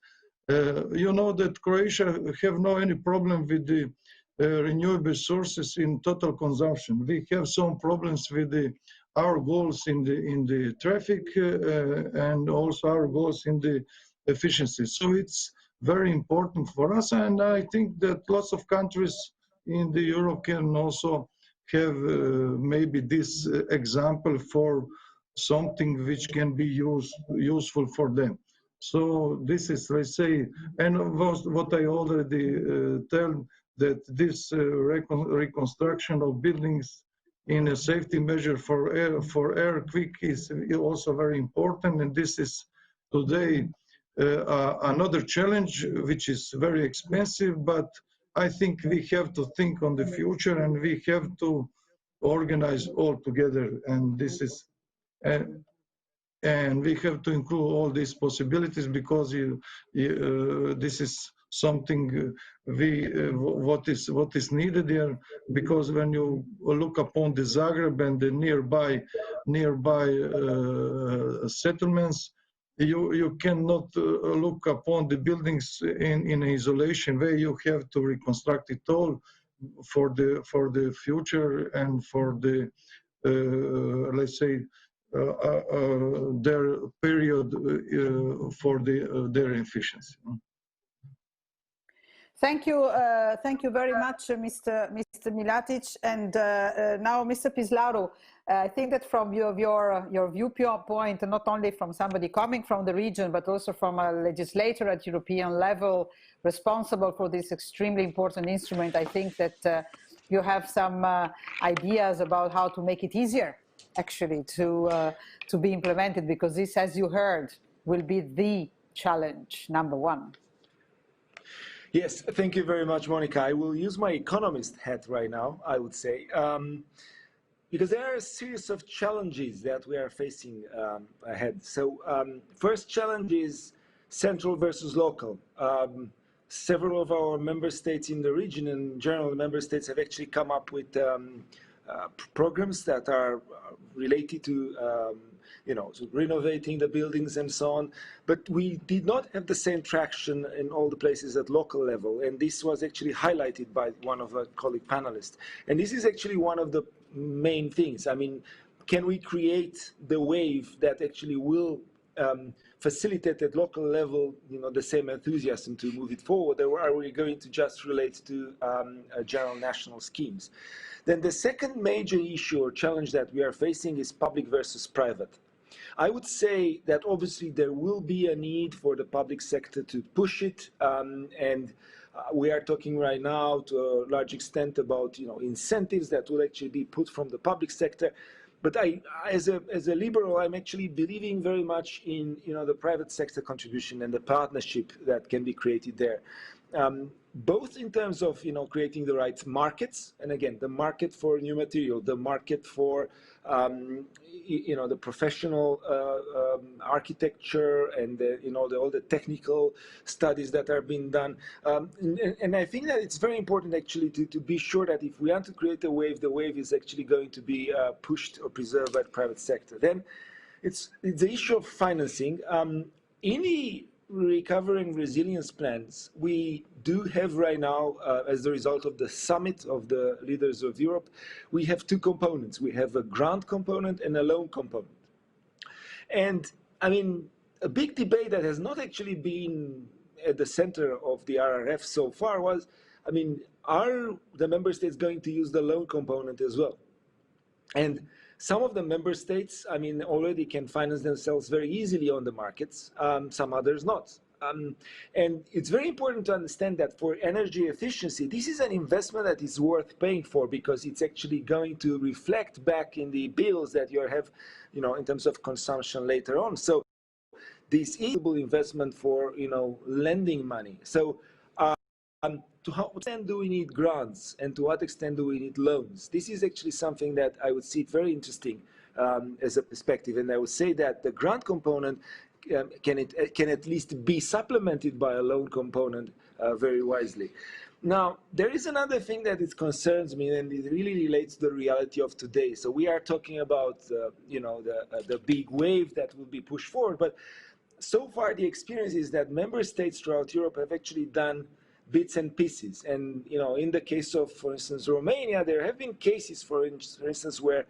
You know that Croatia have no any problem with the renewable sources in total consumption. We have some problems with our goals in the traffic and also our goals in the efficiency. So it's very important for us, and I think that lots of countries in the Europe can also have maybe this example for something which can be useful for them. So this is, let's say, and what I already tell, that this reconstruction of buildings in a safety measure for air quick is also very important, and this is today another challenge which is very expensive, but I think we have to think on the future, and we have to organize all together, and this is and we have to include all these possibilities, because this is something what is needed here, because when you look upon the Zagreb and the nearby settlements, you cannot look upon the buildings in an isolation way. You have to reconstruct it all for the future and for the let's say their period for their efficiency. Thank you very much, Mr. Milatić. And now, Mr. Pislaru, I think that from your viewpoint, not only from somebody coming from the region, but also from a legislator at European level responsible for this extremely important instrument, I think that you have some ideas about how to make it easier, actually, to be implemented, because this, as you heard, will be the challenge #1. Yes, thank you very much, Monica. I will use my economist hat right now, I would say, because there are a series of challenges that we are facing ahead. So first challenge is central versus local. Several of our member states in the region, and in general, member states have actually come up with programs that are related to to renovating the buildings and so on. But we did not have the same traction in all the places at local level. And this was actually highlighted by one of our colleague panelists. And this is actually one of the main things. I mean, can we create the wave that actually will facilitate at local level, the same enthusiasm to move it forward, or are we going to just relate to general national schemes? Then the second major issue or challenge that we are facing is public versus private. I would say that obviously there will be a need for the public sector to push it, and we are talking right now to a large extent about incentives that will actually be put from the public sector. But as a liberal, I'm actually believing very much in the private sector contribution and the partnership that can be created there. Both in terms of creating the right markets, and again the market for new material, the market for the professional architecture, and all the technical studies that are being done. And I think that it's very important actually to be sure that if we want to create a wave, the wave is actually going to be pushed or preserved by the private sector. Then it's the issue of financing. In the recovery and resilience plans we do have right now, as a result of the summit of the leaders of Europe, we have two components. We have a grant component and a loan component. And I mean, a big debate that has not actually been at the center of the RRF so far was, I mean, are the member states going to use the loan component as well? And some of the member states, I mean, already can finance themselves very easily on the markets, some others not. And it's very important to understand that for energy efficiency, this is an investment that is worth paying for, because it's actually going to reflect back in the bills that you have, in terms of consumption later on. So this is a investment for, lending money. So to what extent do we need grants, and to what extent do we need loans? This is actually something that I would see very interesting as a perspective. And I would say that the grant component can at least be supplemented by a loan component very wisely. Now, there is another thing that it concerns me, and it really relates to the reality of today. So we are talking about, the big wave that will be pushed forward. But so far, the experience is that member states throughout Europe have actually done bits and pieces. And, in the case of, for instance, Romania, there have been cases, for instance, where,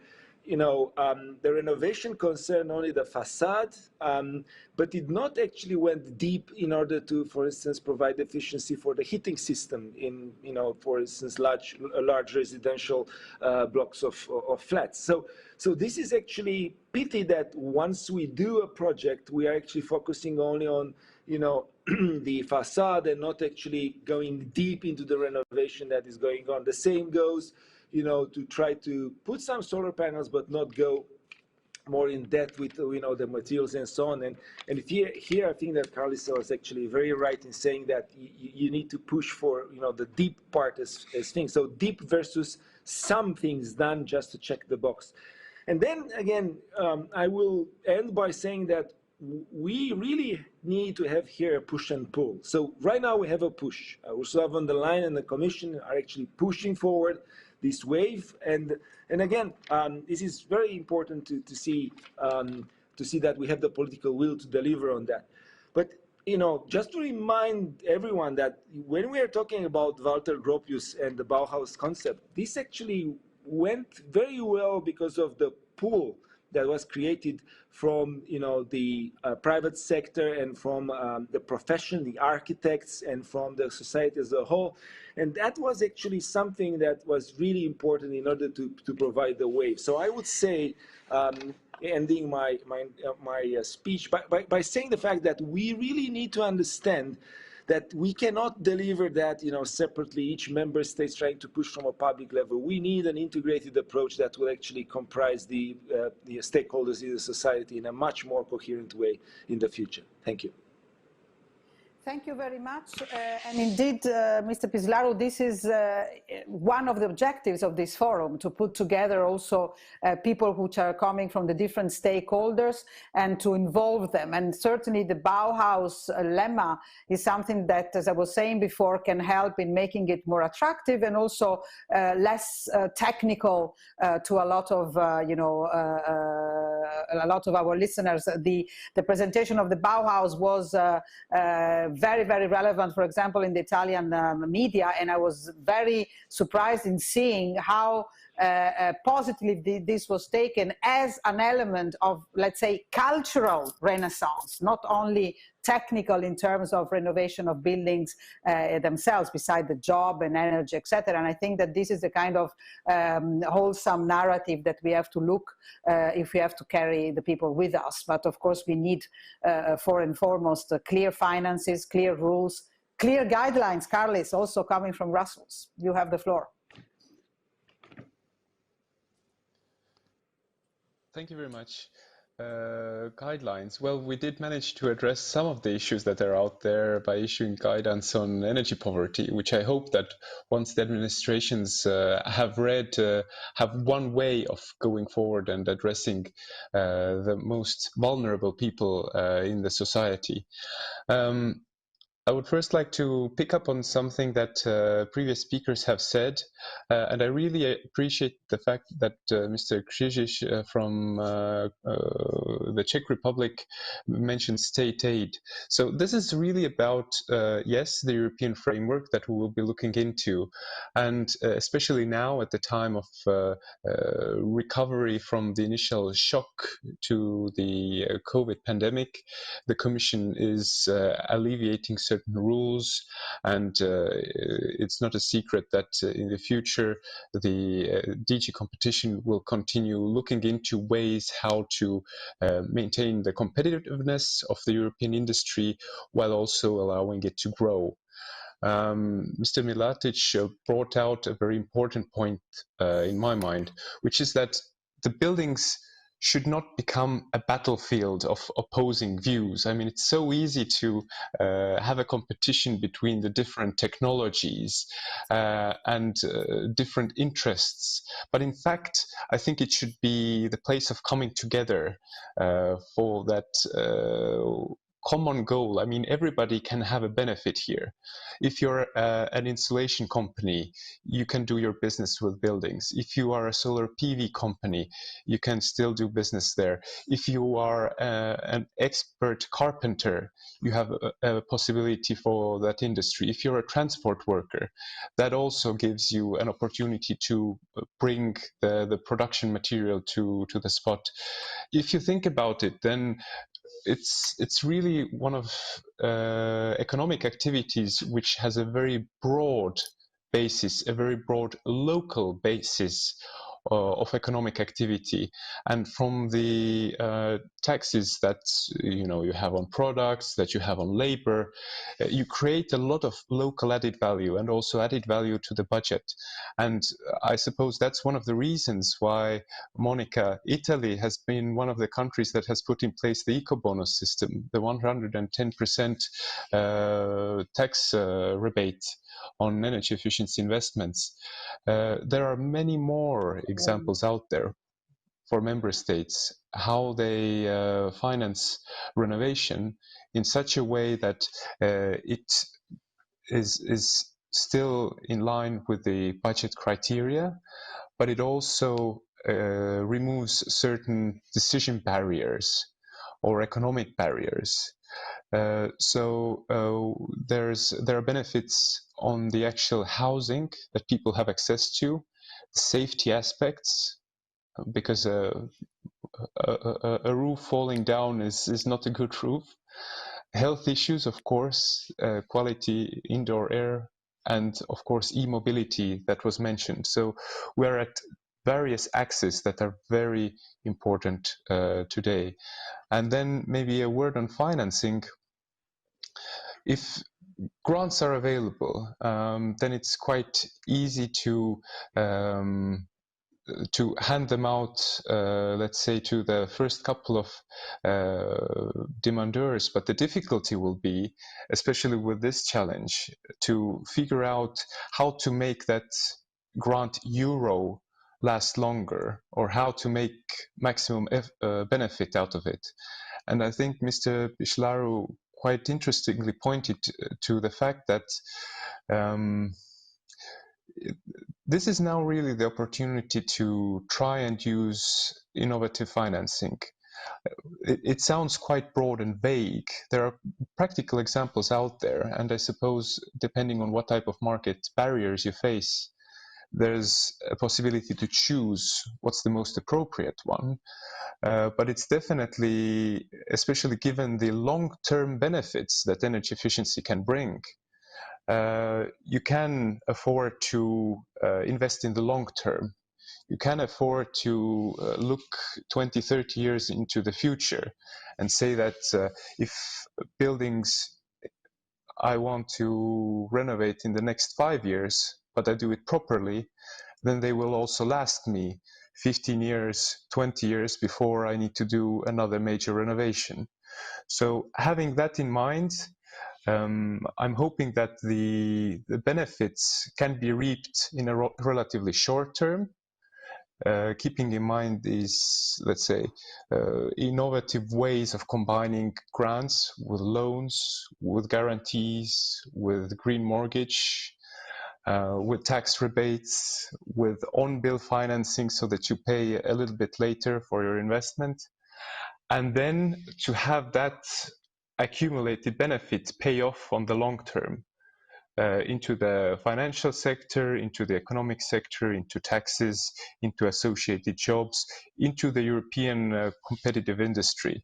the renovation concerned only the facade, but it not actually went deep in order to, for instance, provide efficiency for the heating system in, for instance, large residential blocks of flats. So this is actually pity that once we do a project, we are actually focusing only on, the facade and not actually going deep into the renovation that is going on. The same goes, to try to put some solar panels, but not go more in depth with, the materials and so on. And here I think that Karlis was actually very right in saying that you need to push for, the deep part as things. So deep versus some things done just to check the box. And then again, I will end by saying that we really need to have here a push and pull. So right now we have a push. Ursula von der Leyen and the Commission are actually pushing forward this wave, and again, this is very important to see that we have the political will to deliver on that. But just to remind everyone that when we are talking about Walter Gropius and the Bauhaus concept, this actually went very well because of the pool that was created from the private sector and from the profession, the architects, and from the society as a whole. And that was actually something that was really important in order to provide the wave. So I would say, ending my speech by saying the fact that we really need to understand that we cannot deliver that, separately, each member state trying to push from a public level. We need an integrated approach that will actually comprise the stakeholders in the society in a much more coherent way in the future. Thank you. Thank you very much. And indeed, Mr. Pislaru, this is one of the objectives of this forum, to put together also people which are coming from the different stakeholders and to involve them. And certainly the Bauhaus lemma is something that, as I was saying before, can help in making it more attractive and also less technical to a lot of, a lot of our listeners. The presentation of the Bauhaus was very, very relevant, for example, in the Italian media, and I was very surprised in seeing how positively this was taken as an element of, let's say, cultural renaissance, not only technical in terms of renovation of buildings themselves, beside the job and energy, etc. And I think that this is the kind of wholesome narrative that we have to look if we have to carry the people with us. But of course, we need, for and foremost, clear finances, clear rules, clear guidelines. Karlis, also coming from Brussels. You have the floor. Thank you very much. Guidelines. Well, we did manage to address some of the issues that are out there by issuing guidance on energy poverty, which I hope that once the administrations have read, have one way of going forward and addressing the most vulnerable people in the society. I would first like to pick up on something that previous speakers have said, and I really appreciate the fact that Mr. Krzyzic from the Czech Republic mentioned state aid. So this is really about, yes, the European framework that we will be looking into, and especially now at the time of recovery from the initial shock to the COVID pandemic, the Commission is alleviating certain rules, and it's not a secret that in the future the DG Competition will continue looking into ways how to maintain the competitiveness of the European industry while also allowing it to grow. Mr. Milatić brought out a very important point in my mind, which is that the buildings should not become a battlefield of opposing views. I mean, it's so easy to have a competition between the different technologies and different interests. But in fact, I think it should be the place of coming together for that common goal. I mean, everybody can have a benefit here. If you're an insulation company, you can do your business with buildings. If you are a solar PV company, you can still do business there. If you are an expert carpenter, you have a possibility for that industry. If you're a transport worker, that also gives you an opportunity to bring the production material to the spot. If you think about it, then it's really one of economic activities which has a very broad basis, a very broad local basis of economic activity. And from the taxes that you have on products, that you have on labor, you create a lot of local added value and also added value to the budget. And I suppose that's one of the reasons why, Monica, Italy has been one of the countries that has put in place the eco-bonus system, the 110% tax rebate on energy efficiency investments. There are many more examples out there. for member states how they finance renovation in such a way that it is still in line with the budget criteria, but it also removes certain decision barriers or economic barriers. So there are benefits on the actual housing that people have access to, safety aspects, because a roof falling down is not a good roof. Health issues, of course, quality indoor air, and of course e-mobility that was mentioned. So we're at various axes that are very important today. And then maybe a word on financing. If grants are available, then it's quite easy to hand them out, let's say, to the first couple of demandeurs. But the difficulty will be, especially with this challenge, to figure out how to make that grant euro last longer, or how to make maximum benefit out of it. And I think Mr. Pislaru quite interestingly pointed to the fact that this is now really the opportunity to try and use innovative financing. It sounds quite broad and vague. There are practical examples out there, and I suppose depending on what type of market barriers you face, there's a possibility to choose what's the most appropriate one. But it's definitely, especially given the long-term benefits that energy efficiency can bring, you can afford to invest in the long term. You can afford to look 20, 30 years into the future and say that if buildings I want to renovate in the next 5 years, but I do it properly, then they will also last me 15 years, 20 years before I need to do another major renovation. So having that in mind, I'm hoping that the benefits can be reaped in a relatively short term, keeping in mind these, let's say, innovative ways of combining grants with loans, with guarantees, with green mortgage, with tax rebates, with on-bill financing so that you pay a little bit later for your investment. And then to have that accumulated benefit pay off on the long term into the financial sector, into the economic sector, into taxes, into associated jobs, into the European competitive industry.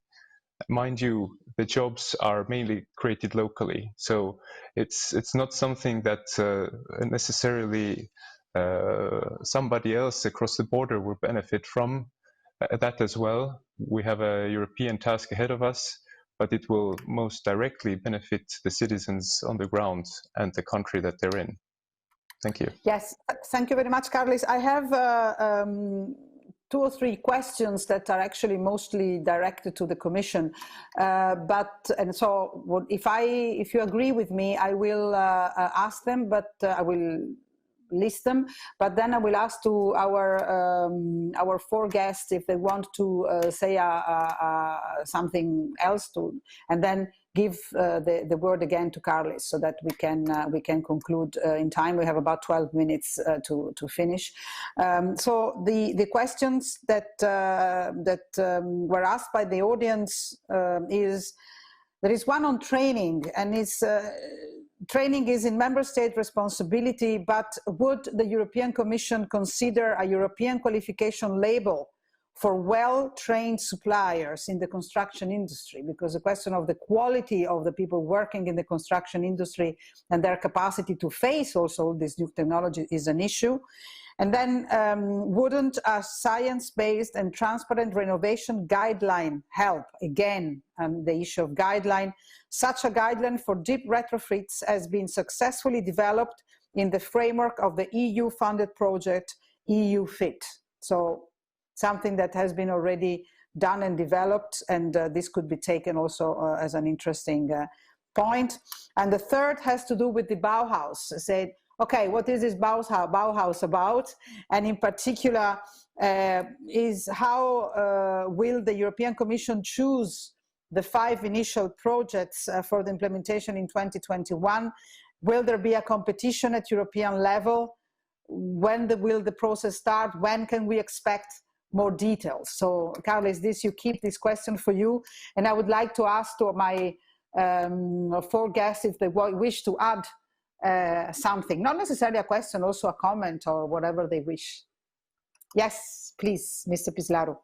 Mind you, the jobs are mainly created locally, so it's not something that necessarily somebody else across the border will benefit from. That as well. We have a European task ahead of us, but it will most directly benefit the citizens on the ground and the country that they're in. Thank you. Yes, thank you very much, Karlis. I have 2 or 3 questions that are actually mostly directed to the Commission. If you agree with me, I will ask them, but I will list them. But then I will ask to our 4 guests if they want to say something else, and then give the word again to Karlis so that we can conclude in time. We have about 12 minutes to finish. So the questions that were asked by the audience there is one on training, and it's training is in member state responsibility, but would the European Commission consider a European qualification label for well-trained suppliers in the construction industry? Because the question of the quality of the people working in the construction industry and their capacity to face also this new technology is an issue. And then wouldn't a science-based and transparent renovation guideline help? Again, the issue of guideline. Such a guideline for deep retrofits has been successfully developed in the framework of the EU-funded project EU Fit. So something that has been already done and developed, and this could be taken also as an interesting point. And the third has to do with the Bauhaus. Said, okay, what is this Bauhaus about? And in particular, is how will the European Commission choose the 5 initial projects for the implementation in 2021? Will there be a competition at European level? When will the process start? When can we expect more details? So, Karlis, you keep this question for you. And I would like to ask to my 4 guests if they wish to add something, not necessarily a question, also a comment or whatever they wish. Yes, please, Mr. Pislaru.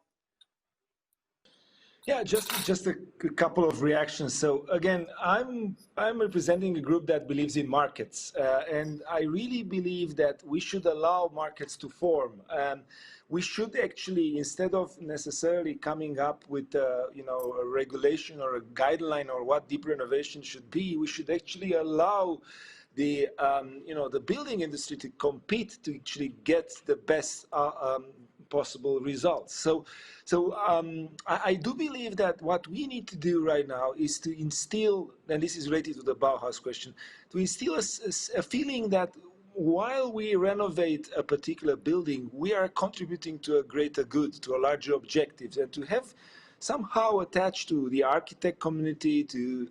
Yeah, just a couple of reactions. So again, I'm representing a group that believes in markets, and I really believe that we should allow markets to form. We should actually, instead of necessarily coming up with you know, a regulation or a guideline or what deep renovation should be, we should actually allow the you know, the building industry to compete to actually get the best possible results. So I do believe that what we need to do right now is to instill, and this is related to the Bauhaus question, to instill a feeling that while we renovate a particular building, we are contributing to a greater good, to a larger objective, and to have somehow attached to the architect community, to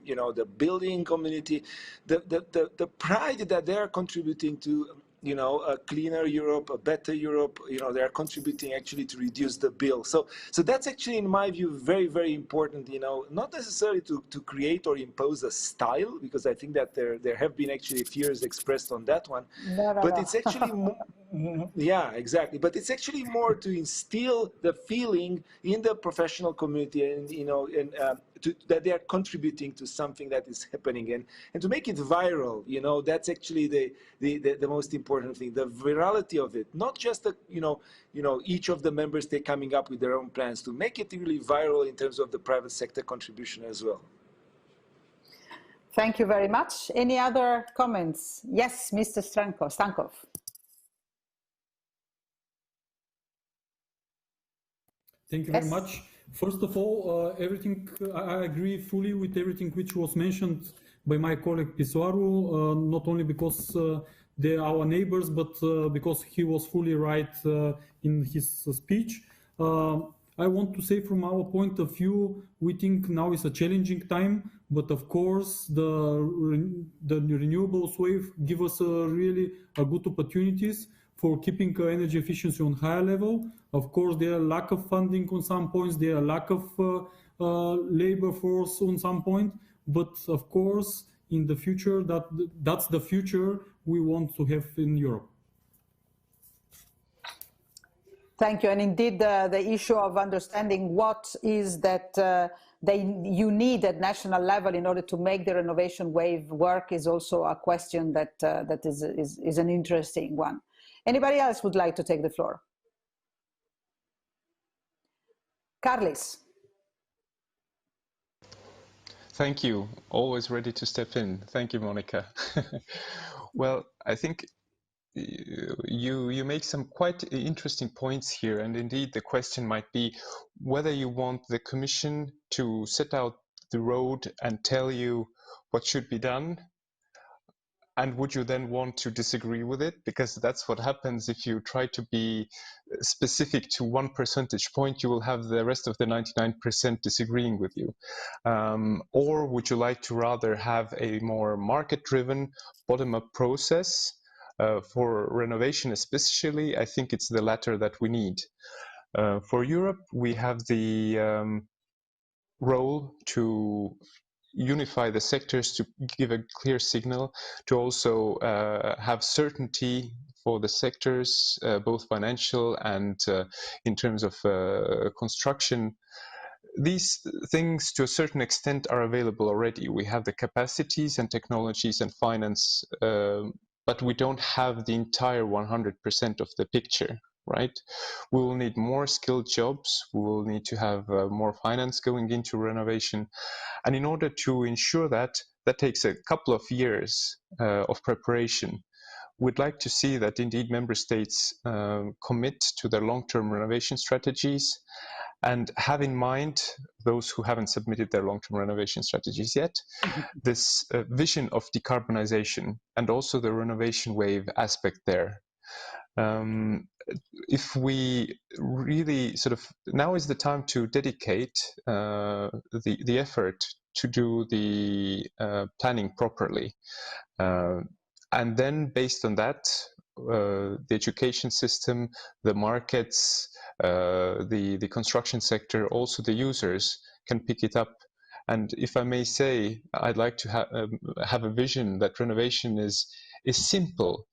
you know, the building community, the pride that they are contributing to, you know, a cleaner Europe, a better Europe. You know, they are contributing actually to reduce the bill. So that's actually, in my view, very, very important. You know, not necessarily to create or impose a style, because I think that there have been actually fears expressed on that one. But it's actually, yeah, exactly. But it's actually more to instill the feeling in the professional community, and you know, and that they are contributing to something that is happening, and to make it viral. You know, that's actually the most important thing, the virality of it, not just the, you know, each of the member states coming up with their own plans, to make it really viral in terms of the private sector contribution as well. Thank you very much. Any other comments? Yes, Mr. Stankov. Thank you very much. First of all, everything, I agree fully with everything which was mentioned by my colleague Pislaru, not only because they are our neighbors, but because he was fully right in his speech. I want to say, from our point of view, we think now is a challenging time, but of course the renewables wave give us really good opportunities for keeping energy efficiency on higher level. Of course, there are lack of funding on some points, there are lack of labor force on some point, but of course, in the future, that's the future we want to have in Europe. Thank you. And indeed, the issue of understanding what is that you need at national level in order to make the renovation wave work is also a question that is an interesting one. Anybody else would like to take the floor? Karlis. Thank you. Always ready to step in. Thank you, Monica. Well, I think you make some quite interesting points here, and indeed the question might be whether you want the Commission to set out the road and tell you what should be done, and would you then want to disagree with it? Because that's what happens if you try to be specific to one percentage point, you will have the rest of the 99% disagreeing with you. Or would you like to rather have a more market-driven, bottom-up process for renovation especially? I think it's the latter that we need. For Europe, we have the role to unify the sectors, to give a clear signal, to also have certainty for the sectors, both financial and in terms of construction. These things, to a certain extent, are available already. We have the capacities and technologies and finance, but we don't have the entire 100% of the picture, right? We will need more skilled jobs. We will need to have more finance going into renovation. And in order to ensure that, that takes a couple of years of preparation. We'd like to see that indeed member states commit to their long-term renovation strategies and have in mind, those who haven't submitted their long-term renovation strategies yet, this vision of decarbonization and also the renovation wave aspect there. If we really sort of, now is the time to dedicate the effort to do the planning properly. And then based on that, the education system, the markets, the construction sector, also the users can pick it up. And if I may say, I'd like to have a vision that renovation is simple,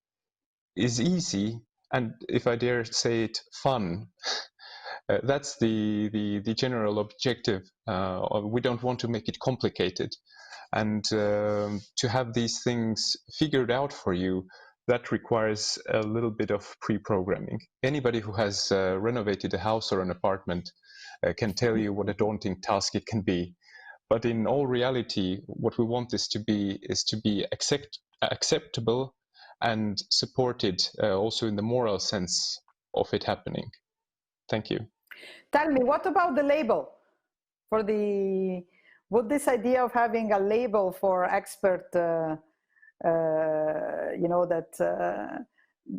is easy, and if I dare say it, fun. That's the general objective. We don't want to make it complicated. And to have these things figured out for you, that requires a little bit of pre-programming. Anybody who has renovated a house or an apartment can tell you what a daunting task it can be. But in all reality, what we want this to be is to be acceptable and supported also in the moral sense of it happening. Thank you. Tell me, what about the label? For the, would this idea of having a label for expert, you know, that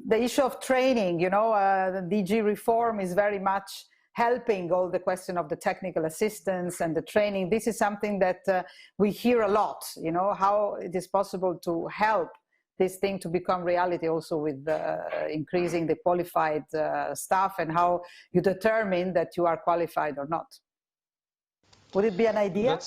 the issue of training, you know, the DG reform is very much helping all the question of the technical assistance and the training. This is something that we hear a lot, you know, how it is possible to help this thing to become reality, also with increasing the qualified staff, and how you determine that you are qualified or not. Would it be an idea?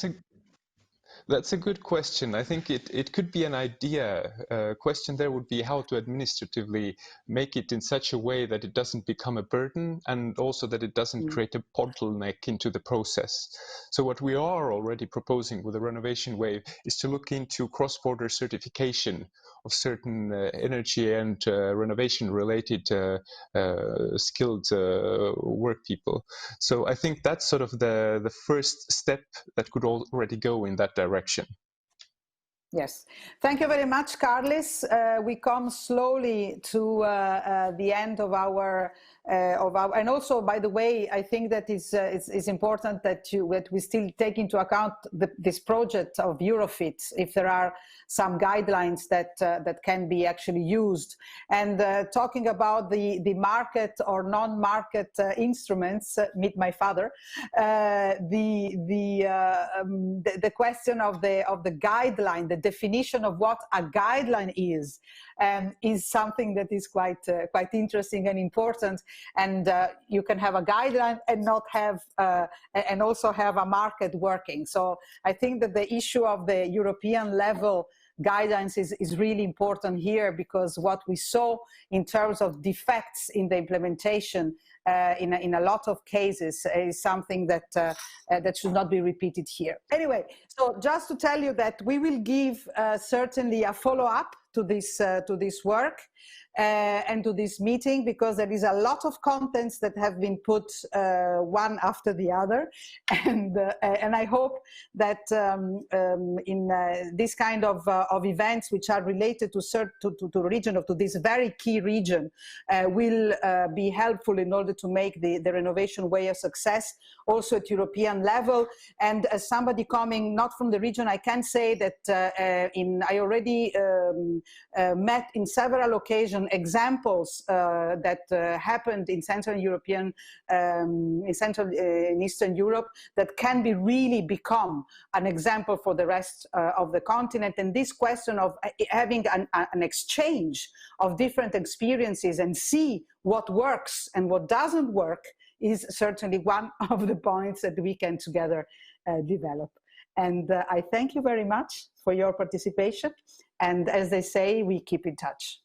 That's a good question. I think it could be an idea. Question there would be how to administratively make it in such a way that it doesn't become a burden, and also that it doesn't create a bottleneck into the process. So what we are already proposing with the renovation wave is to look into cross-border certification of certain energy and renovation related skilled work people. So I think that's sort of the first step that could already go in that direction. Yes, thank you very much, Karlis. We come slowly to the end of our, and also, by the way, I think that it's important that we still take into account this project of Eurofit, if there are some guidelines that can be actually used. And talking about the market or non-market instruments, meet my father, the question of the guideline, the definition of what a guideline is something that is quite interesting and important. And you can have a guideline and not have and also have a market working. So I think that the issue of the European level guidelines is really important here, because what we saw in terms of defects in the implementation in a lot of cases is something that that should not be repeated here. Anyway, so just to tell you that we will give certainly a follow-up to this work and to this meeting, because there is a lot of contents that have been put one after the other, and I hope that in this kind of events which are related to the region, or to this very key region, will be helpful in order to make the renovation way a success, also at European level. And as somebody coming not from the region, I can say that I already met in several occasions examples that happened in Central European, in Central and Eastern Europe, that can be really become an example for the rest of the continent. And this question of having an exchange of different experiences and see what works and what doesn't work is certainly one of the points that we can together develop. And I thank you very much for your participation. And as they say, we keep in touch.